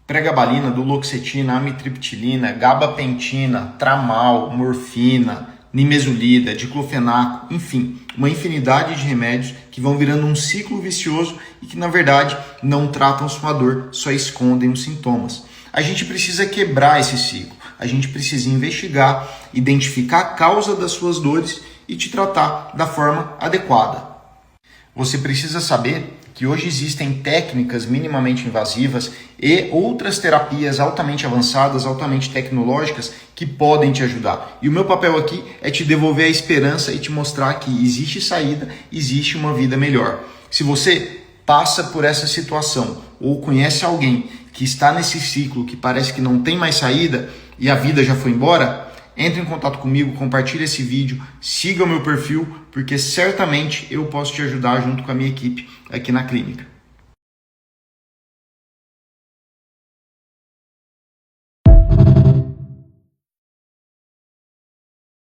pregabalina, duloxetina, amitriptilina, gabapentina, tramal, morfina, nimesulida, diclofenaco, enfim, uma infinidade de remédios que vão virando um ciclo vicioso e que na verdade não tratam sua dor, só escondem os sintomas. A gente precisa quebrar esse ciclo, a gente precisa investigar, identificar a causa das suas dores e te tratar da forma adequada. Você precisa saber que hoje existem técnicas minimamente invasivas e outras terapias altamente avançadas, altamente tecnológicas que podem te ajudar. E o meu papel aqui é te devolver a esperança e te mostrar que existe saída, existe uma vida melhor. Se você passa por essa situação ou conhece alguém que está nesse ciclo que parece que não tem mais saída e a vida já foi embora, entre em contato comigo, compartilhe esse vídeo, siga o meu perfil, porque certamente eu posso te ajudar junto com a minha equipe aqui na clínica.